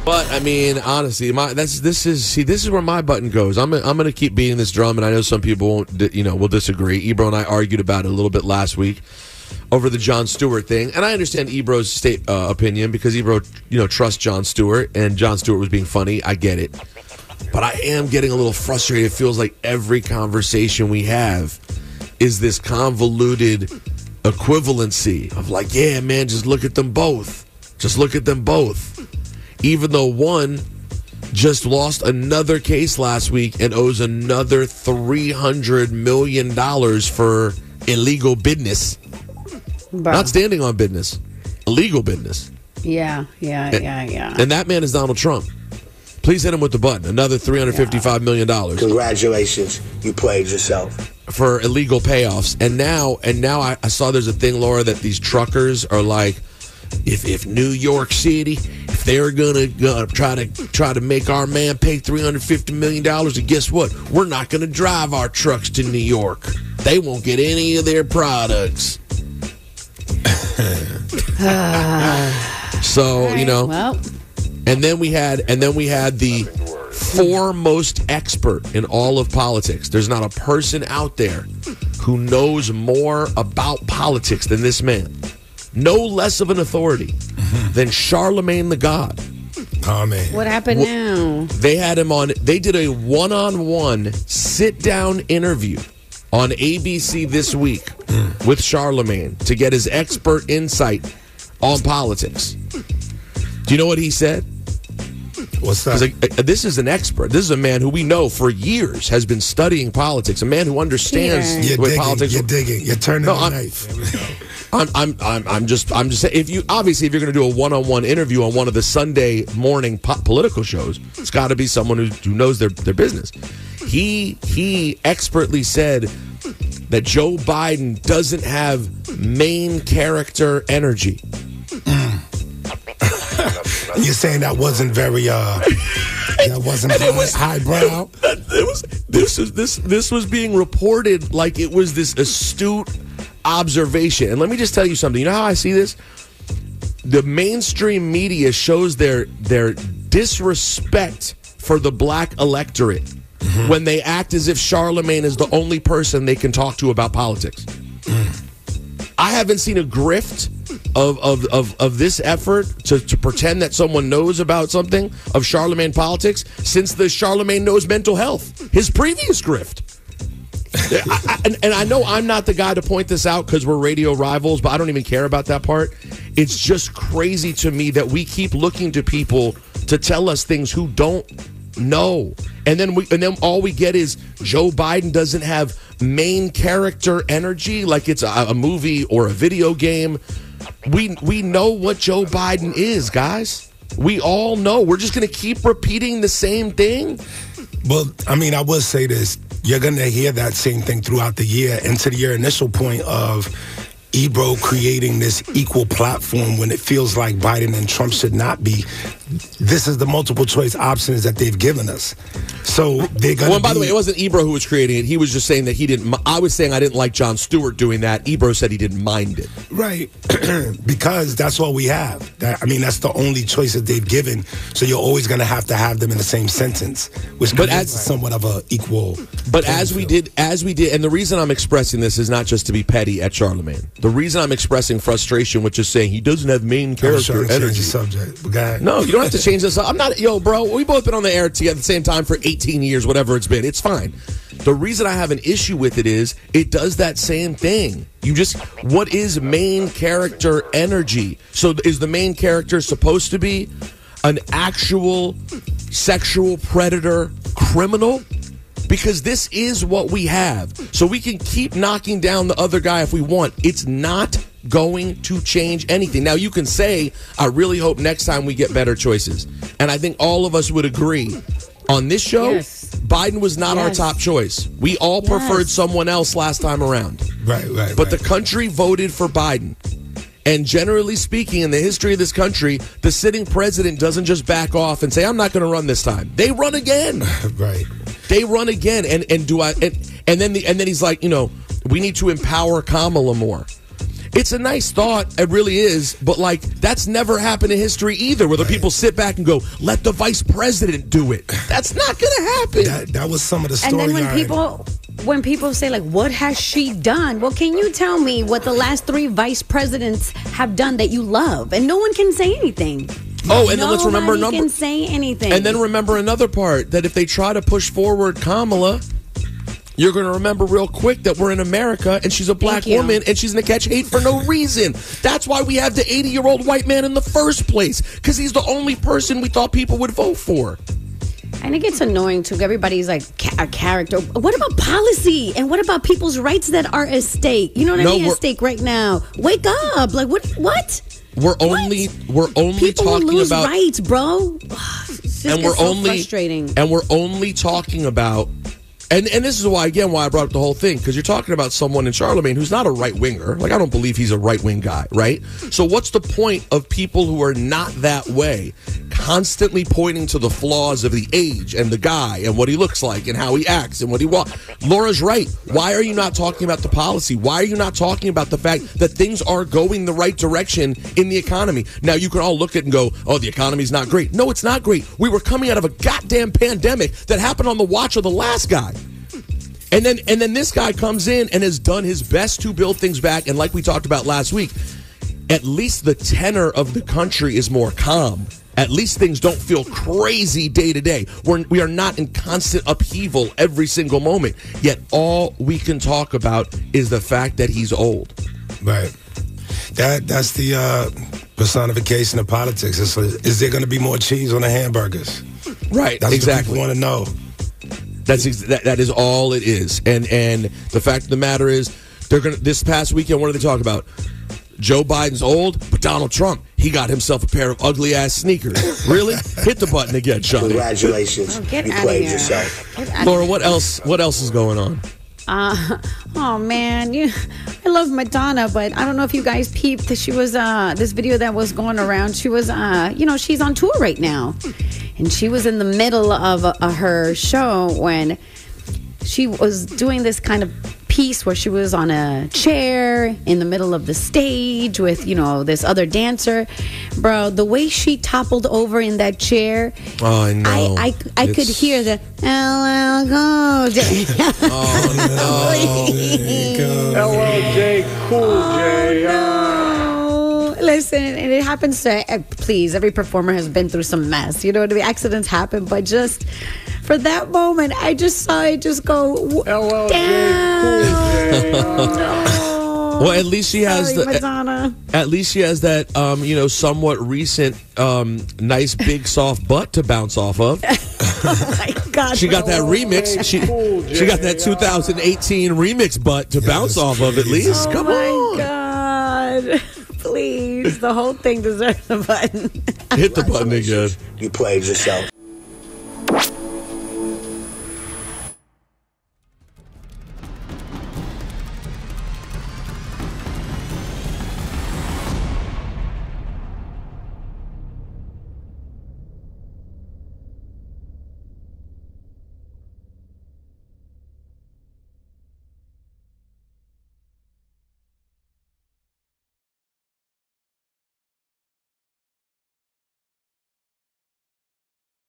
But I mean, honestly, this is where my button goes. I'm going to keep beating this drum, and I know some people will disagree. Ebro and I argued about it a little bit last week over the Jon Stewart thing, and I understand Ebro's state opinion because Ebro trusts Jon Stewart, and Jon Stewart was being funny. I get it, but I am getting a little frustrated. It feels like every conversation we have is this convoluted equivalency of like, yeah, man, just look at them both. Just look at them both. Even though one just lost another case last week and owes another $300 million for illegal business. Bro. Not standing on business. Illegal business. Yeah. And that man is Donald Trump. Please hit him with the button. Another $355 million. Congratulations. You played yourself. For illegal payoffs. And now I saw there's a thing, Laura, that these truckers are like, if New York City, if they're gonna try to make our man pay $350 million, and guess what? We're not gonna drive our trucks to New York. They won't get any of their products. So Well. and then we had the foremost expert in all of politics. There's not a person out there who knows more about politics than this man. No less of an authority than Charlemagne the God. Oh, man. What happened now? They had him on. They did a one-on-one sit-down interview on ABC this week with Charlemagne to get his expert insight on politics. Do you know what he said? What's that? This is an expert. This is a man who we know for years has been studying politics. A man who understands the way politics. You're digging. You're turning the knife. I'm just saying, if you're going to do a one-on-one interview on one of the Sunday morning political shows, it's got to be someone who knows their business. He expertly said that Joe Biden doesn't have main character energy. You're saying that wasn't very highbrow. This was being reported like it was this astute observation. And let me just tell you something. You know how I see this? The mainstream media shows their disrespect for the black electorate when they act as if Charlemagne is the only person they can talk to about politics. I haven't seen a grift of this effort to pretend that someone knows about something of Charlemagne politics since the Charlemagne knows mental health, his previous grift. And I know I'm not the guy to point this out because we're radio rivals, but I don't even care about that part. It's just crazy to me that we keep looking to people to tell us things who don't know. And then all we get is Joe Biden doesn't have main character energy like it's a movie or a video game. We know what Joe Biden is, guys. We all know. We're just going to keep repeating the same thing. Well, I mean, I will say this. You're going to hear that same thing throughout the year. And to your initial point of Ebro creating this equal platform when it feels like Biden and Trump should not be, this is the multiple choice options that they've given us. So they're going to by the way, it wasn't Ebro who was creating it. He was just saying that he didn't. I was saying I didn't like Jon Stewart doing that. Ebro said he didn't mind it. Right. Because that's all we have. That's the only choice that they've given. So you're always going to have them in the same sentence, which creates somewhat of a equal. But as we did, and the reason I'm expressing this is not just to be petty at Charlemagne. The reason I'm expressing frustration with just saying he doesn't have main character energy. Subject. But no, you don't have to change this up. I'm not, bro, we both been on the air together at the same time for 18 years, whatever it's been. It's fine. The reason I have an issue with it is it does that same thing. What is main character energy? So is the main character supposed to be an actual sexual predator criminal? Because this is what we have. So we can keep knocking down the other guy if we want. It's not going to change anything. Now, you can say, I really hope next time we get better choices. And I think all of us would agree. On this show, yes. Biden was not our top choice. We all preferred someone else last time around. Right. But the country voted for Biden. And generally speaking, in the history of this country, the sitting president doesn't just back off and say, I'm not going to run this time. They run again. Right. They run again. And then he's like, we need to empower Kamala more. It's a nice thought. It really is. But, like, that's never happened in history either, where the people sit back and go, let the vice president do it. That's not going to happen. That was some of the And then storyline. when people say, like, what has she done? Well, can you tell me what the last 3 vice presidents have done that you love? And no one can say anything. Oh, and then let's remember Nobody can say anything. And then remember another part, that if they try to push forward Kamala, you're going to remember real quick that we're in America and she's a black woman and she's going to catch hate for no reason. That's why we have the 80-year-old white man in the first place, because he's the only person we thought people would vote for. And it gets annoying too. Everybody's like a character. What about policy? And what about people's rights that are at stake? You know what I mean? At stake right now. Wake up! Like what? We're only people talking will lose about rights, bro. It's just frustrating. And we're only talking about. And this is why I brought up the whole thing, because you're talking about someone in Charlemagne who's not a right-winger. Like, I don't believe he's a right-wing guy, right? So what's the point of people who are not that way constantly pointing to the flaws of the age and the guy and what he looks like and how he acts and what he wants? Laura's right. Why are you not talking about the policy? Why are you not talking about the fact that things are going the right direction in the economy? Now, you can all look at it and go, oh, the economy's not great. No, it's not great. We were coming out of a goddamn pandemic that happened on the watch of the last guy. And then this guy comes in and has done his best to build things back. And like we talked about last week, at least the tenor of the country is more calm. At least things don't feel crazy day to day. We are not in constant upheaval every single moment. Yet all we can talk about is the fact that he's old. Right. That's the personification of politics. Is there going to be more cheese on the hamburgers? Right. That's exactly. what people want to know. That is all it is. And the fact of the matter is, this past weekend, what did they talk about? Joe Biden's old, but Donald Trump, he got himself a pair of ugly ass sneakers. Really? Hit the button again, Sean. Congratulations, you played yourself. Laura, what else is going on? Oh man, I love Madonna, but I don't know if you guys peeped that she was this video that was going around. She was she's on tour right now, and she was in the middle of her show when she was doing this kind of piece where she was on a chair in the middle of the stage with this other dancer. Bro, the way she toppled over in that chair, oh, I know. I could hear the LL Cool J. LLJ Cool J. No. Listen, and it happens to please, every performer has been through some mess. You know what I mean? Accidents happen, but just for that moment, I just saw it just go LLJ down. Cool J. No. Well, at least she has Madonna. At least she has that somewhat recent nice big soft butt to bounce off of. Oh my God. She got that remix. She got that 2018 remix butt to bounce off of at least. Come on. Oh my God. Please. The whole thing deserves a button. Hit the button again. You played yourself.